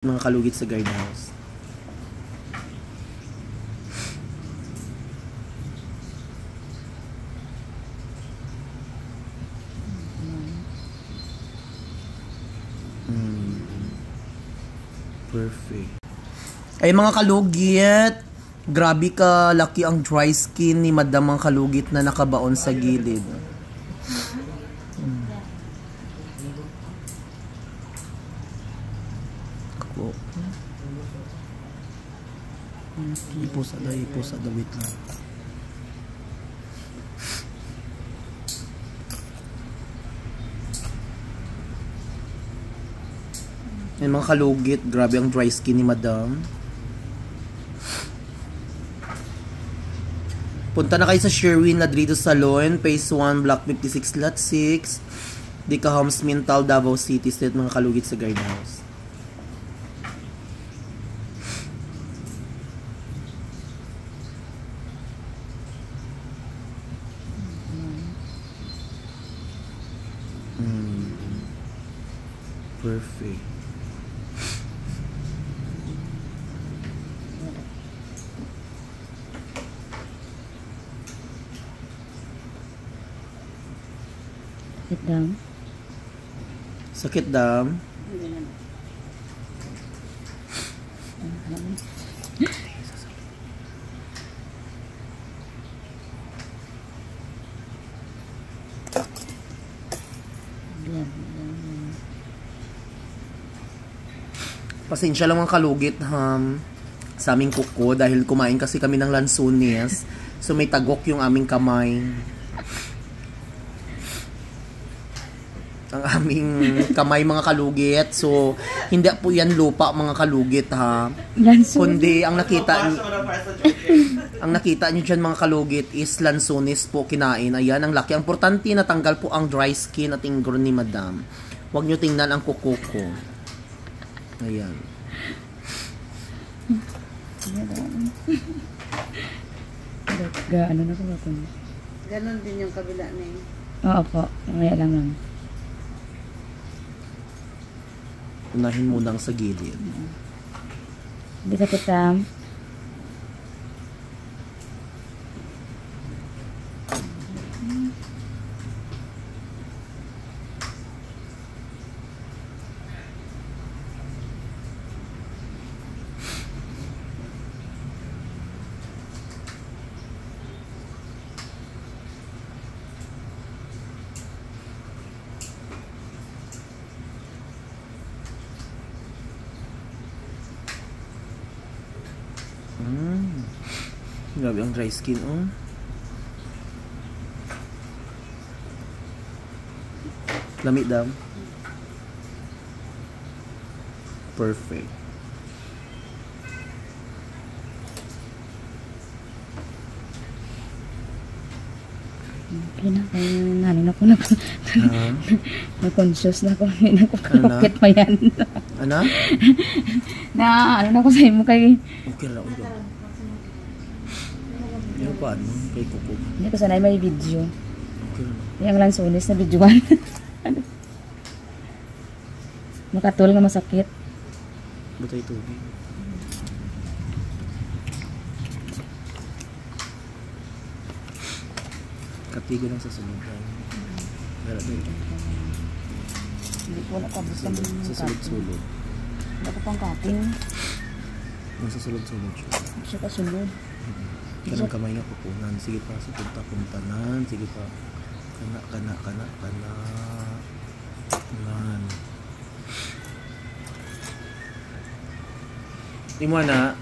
Mga kalugit sa guardhouse. Perfect. Ay mga kalugit, grabe ka laki ang dry skin ni Madam ang kalugit na nakabaon sa gilid. Ako. Ipos ada wait lang. Ay mga kalugit, grabe ang dry skin ni Madam. Punta na kayo sa Sherwin Ladrido Salon, Phase 1, Block 56, Lot 6, Dica Homes, Mintal, Davao City, State, mga kalugit sa guardhouse. Perfect. Sakit dam. Sakit dam. Pasensya lang ang kalugit sa aming kuko dahil kumain kasi kami ng lansunis. So may tagok yung aming kamay. Ang aming kamay mga kalugit. So hindi po yan lupa mga kalugit ha. Kundi ang nakita niyo dyan mga kalugit is lansunis po kinain. Ayan ang laki. Ang importante natanggal po ang dry skin at ingron ni Madam. Huwag niyo tingnan ang kuko ko. Ayan. Ano na ko ba ito? Ganon din yung kabila na yun. Oo po. Ngayon lang lang. Unahin mo lang sa gilid. Hindi sakit dam. Grabe ang dry skin, oh. Lamig daw. Perfect. Okay na, nanin ako na-conscious na ako. Hindi na ako kakakit pa yan. Ano? Ano na ako sa imo kay... Okay lang, okay. Ano pa, ano? Kay kuko. Hindi ko sanay may video. Okay lang. Yung lansunis na videoan. Makatul na masakit. Butay tubig. Katigo lang sa sunod. Hindi ko nakabot lang sa sulod-sulod. Hindi ko pang cutting. Nasa sulod-sulod siya. Siya kasunod. Kanang kamay nga pupunan. Sige pa, sa punta-puntanan. Sige pa. Kana. Nan. Imo na.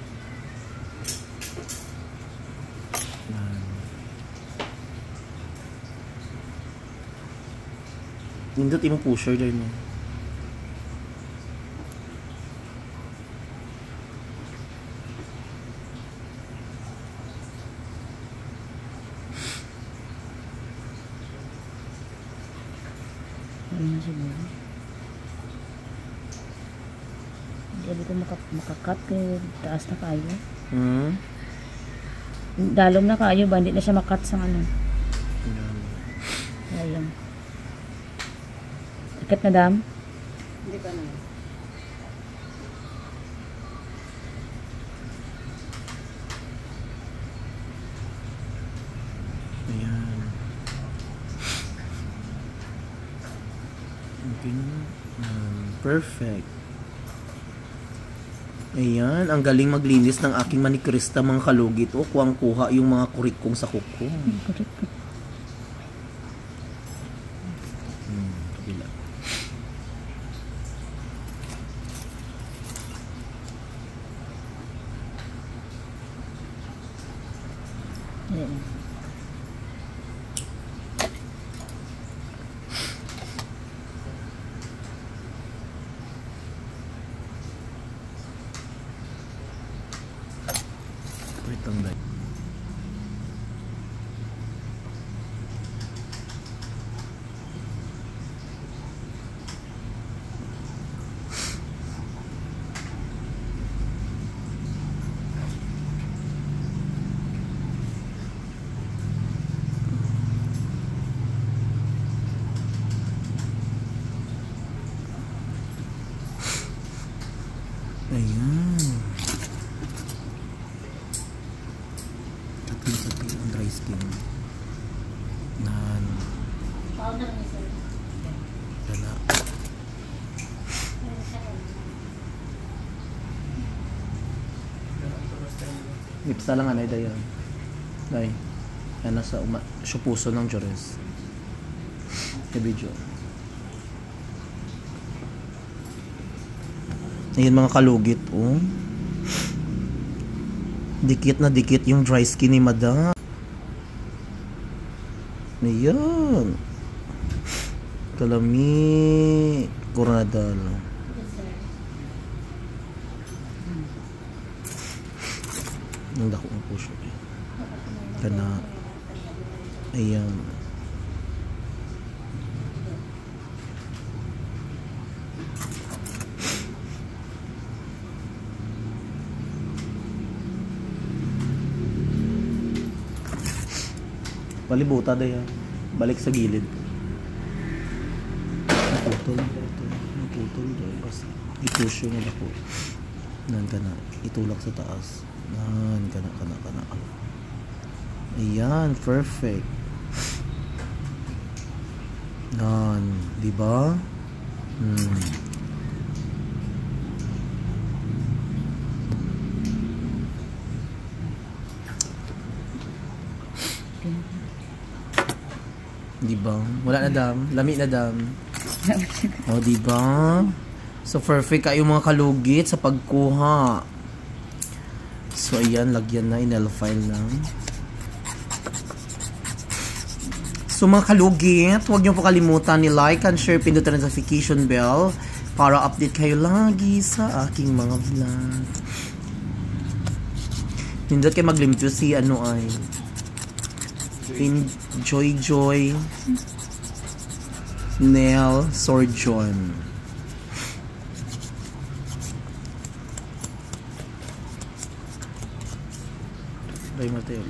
Nan. Nindot imo pusher dahil mo. Ano na siguro? Hindi ko makakat kaya taas na kayo. Dalom na kayo ba? Hindi na siya makat sa ano. Ayan. Sakit na dam? Hindi pa naman. Perfect. Ayan, ang galing maglinis ng aking manikurista mga kalugit. O, kuwang-kuha yung mga kurik kong sa kuko. Kabila. Ayan. Itong dahil. Ayan. Tapos ang dry skin. Nan. Dala. Lipsa lang anay dayan. Day. Yan nasa puso ng Jores. Sa video. Ayan mga kalugit, oh. Dikit na dikit yung dry skin ni Madam. Ayan. Kalami. Coronadal. Ang dako ng puso. Kana. Ayan. Palibuta dayan. Balik sa gilid. Naputol. Naputol dayan. Basta i-push yung ako. Nan ka na. Itulak sa taas. Nan ka na. Ayan. Perfect. Nan. Diba? Diba? Wala na dam. Lami na dam. O, diba? So, perfect kayo mga kalugit sa pagkuha. So, ayan. Lagyan na. Inel file lang. So, mga kalugit, huwag niyo po kalimutan ni like and share, pindutan ang notification bell para update kayo lagi sa aking mga vlog. Pindot kayo maglimpyo si ano ay Joy Nail Surgeon. Bye, Mateo.